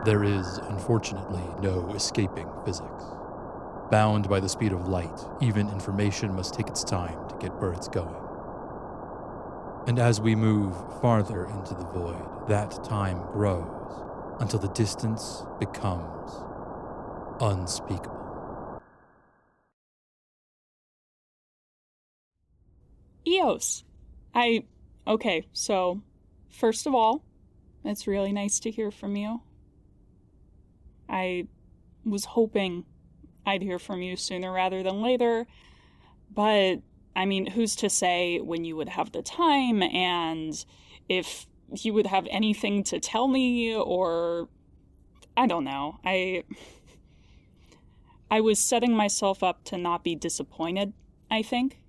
There is, unfortunately, no escaping physics. Bound by the speed of light, even information must take its time to get birds going. And as we move farther into the void, that time grows until the distance becomes unspeakable. Eos. Okay, so, first of all, it's really nice to hear from you. I was hoping I'd hear from you sooner rather than later, but, I mean, who's to say when you would have the time, and if you would have anything to tell me, or, I don't know. I was setting myself up to not be disappointed, I think,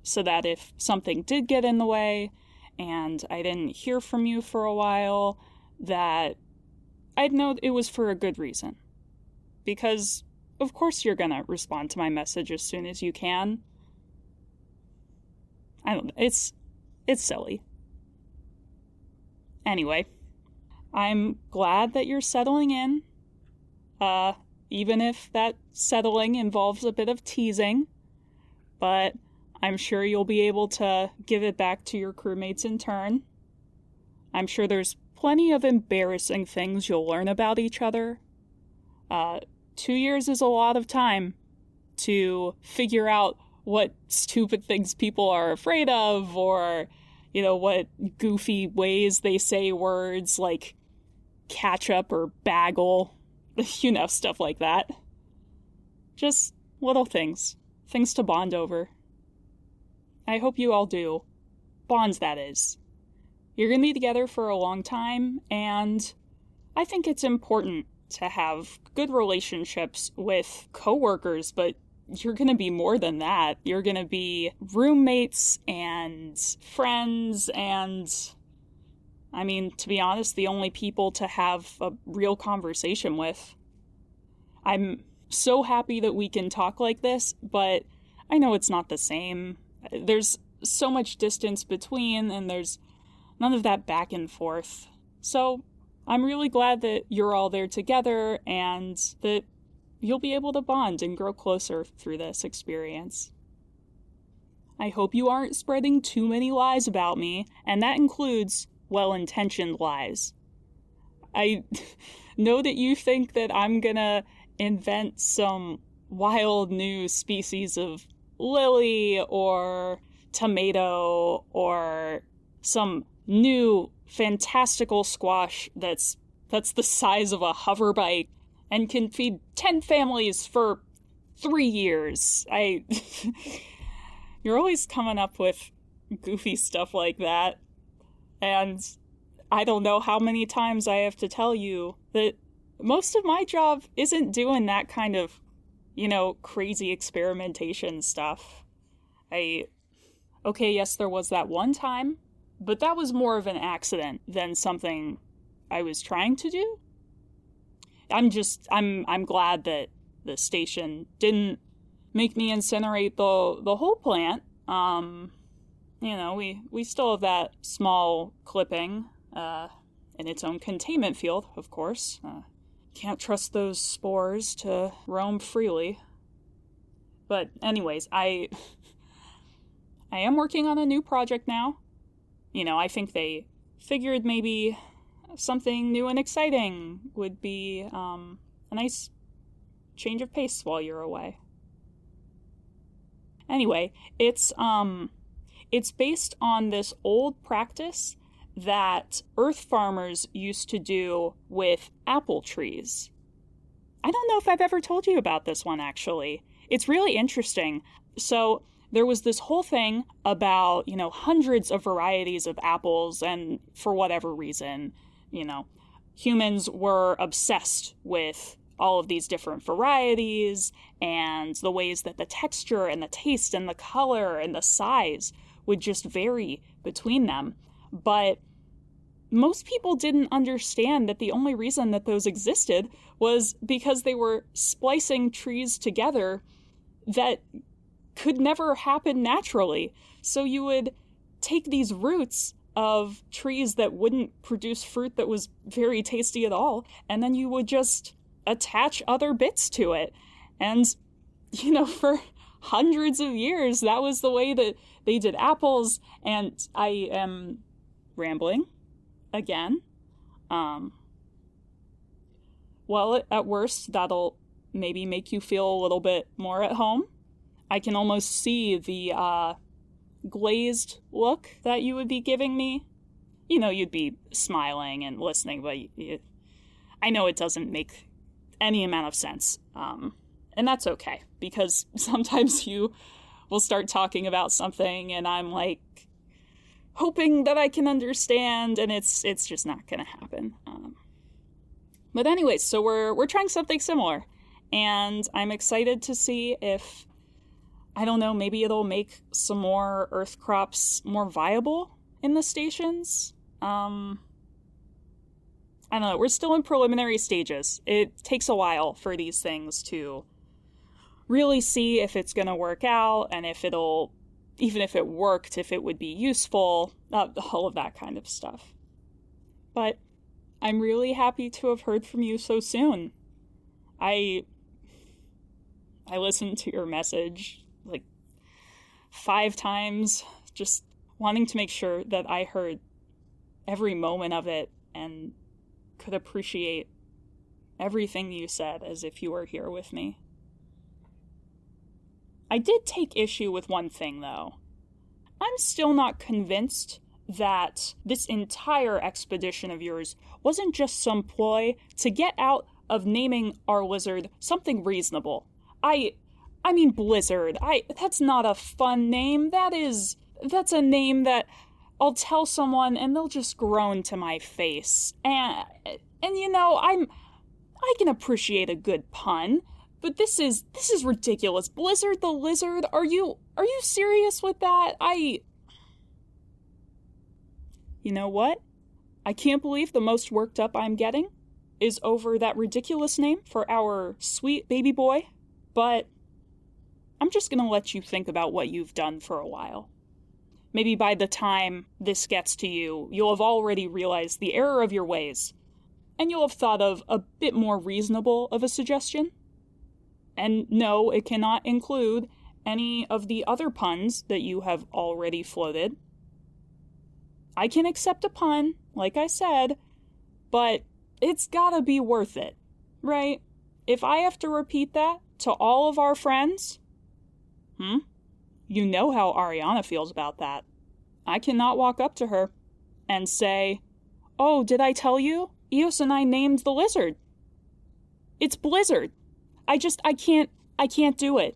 so that if something did get in the way, and I didn't hear from you for a while, that I'd know it was for a good reason. Because, of course you're gonna respond to my message as soon as you can. I don't know, it's silly. Anyway, I'm glad that you're settling in. Even if that settling involves a bit of teasing. But I'm sure you'll be able to give it back to your crewmates in turn. I'm sure there's plenty of embarrassing things you'll learn about each other. 2 years is a lot of time to figure out what stupid things people are afraid of, or, you know, what goofy ways they say words like ketchup or bagel, you know, stuff like that. Just little things to bond over. I hope you all do. Bonds, that is. You're going to be together for a long time, and I think it's important to have good relationships with coworkers, but you're going to be more than that. You're going to be roommates and friends and, I mean, to be honest, the only people to have a real conversation with. I'm so happy that we can talk like this, but I know it's not the same. There's so much distance between, and there's none of that back and forth. So I'm really glad that you're all there together and that you'll be able to bond and grow closer through this experience. I hope you aren't spreading too many lies about me, and that includes well-intentioned lies. I know that you think that I'm gonna invent some wild new species of lily or tomato or some new fantastical squash that's the size of a hover bike and can feed 10 families for 3 years. You're always coming up with goofy stuff like that. And I don't know how many times I have to tell you that most of my job isn't doing that kind of, you know, crazy experimentation stuff. Okay, yes, there was that one time, but that was more of an accident than something I was trying to do. I'm glad that the station didn't make me incinerate the whole plant. You know, we still have that small clipping, in its own containment field, of course. Can't trust those spores to roam freely. But anyways, I am working on a new project now. You know, I think they figured maybe something new and exciting would be a nice change of pace while you're away. Anyway, it's based on this old practice that earth farmers used to do with apple trees. I don't know if I've ever told you about this one, actually. It's really interesting. So there was this whole thing about, you know, hundreds of varieties of apples, and for whatever reason, you know, humans were obsessed with all of these different varieties and the ways that the texture and the taste and the color and the size would just vary between them. But most people didn't understand that the only reason that those existed was because they were splicing trees together that could never happen naturally. So you would take these roots of trees that wouldn't produce fruit that was very tasty at all, and then you would just attach other bits to it. And, for hundreds of years, that was the way that they did apples. And I am rambling again. Well, at worst, that'll maybe make you feel a little bit more at home. I can almost see the glazed look that you would be giving me. You'd be smiling and listening, but I know it doesn't make any amount of sense. And that's okay, because sometimes you will start talking about something and I'm like hoping that I can understand, and it's just not gonna happen. But anyways, so we're trying something similar, and I'm excited to see if, I don't know, maybe it'll make some more earth crops more viable in the stations. I don't know, we're still in preliminary stages. It takes a while for these things to really see if it's going to work out, and even if it worked, if it would be useful, all of that kind of stuff. But I'm really happy to have heard from you so soon. I listened to your message like 5 times, just wanting to make sure that I heard every moment of it and could appreciate everything you said as if you were here with me. I did take issue with one thing, though. I'm still not convinced that this entire expedition of yours wasn't just some ploy to get out of naming our lizard something reasonable. I mean Blizzard. That's not a fun name. That's a name that I'll tell someone and they'll just groan to my face. And I can appreciate a good pun. But this is ridiculous. Blizzard the lizard? Are you serious with that? You know what? I can't believe the most worked up I'm getting is over that ridiculous name for our sweet baby boy. But I'm just gonna let you think about what you've done for a while. Maybe by the time this gets to you, you'll have already realized the error of your ways, and you'll have thought of a bit more reasonable of a suggestion. And no, it cannot include any of the other puns that you have already floated. I can accept a pun, like I said, but it's gotta be worth it, right? If I have to repeat that to all of our friends, you know how Ariana feels about that. I cannot walk up to her and say, "Oh, did I tell you? Eos and I named the lizard. It's Blizzard." I can't do it.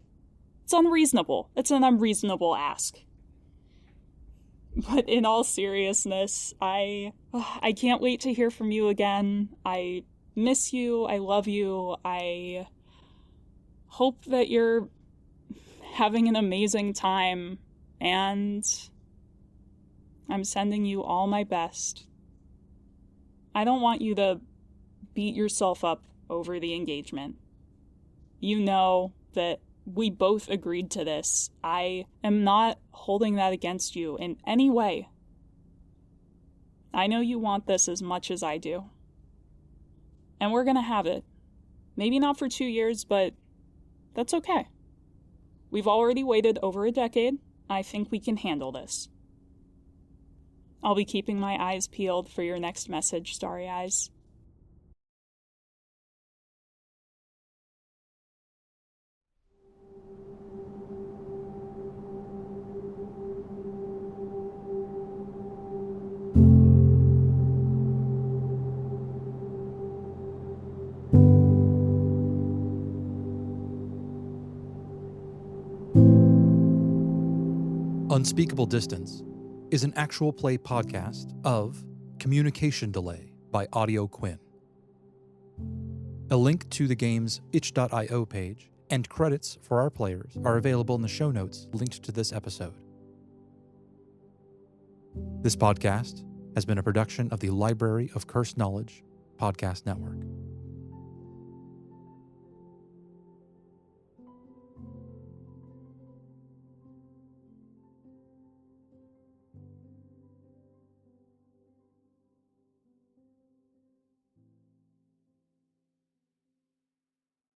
It's unreasonable. It's an unreasonable ask. But in all seriousness, I can't wait to hear from you again. I miss you. I love you. I hope that you're having an amazing time, and I'm sending you all my best. I don't want you to beat yourself up over the engagement. You know that we both agreed to this. I am not holding that against you in any way. I know you want this as much as I do. And we're gonna have it. Maybe not for 2 years, but that's okay. We've already waited over a decade. I think we can handle this. I'll be keeping my eyes peeled for your next message, Starry Eyes. Unspeakable Distance is an actual play podcast of Communication Delay by Audio Quinn. A link to the game's itch.io page and credits for our players are available in the show notes linked to this episode. This podcast has been a production of the Library of Cursed Knowledge Podcast Network.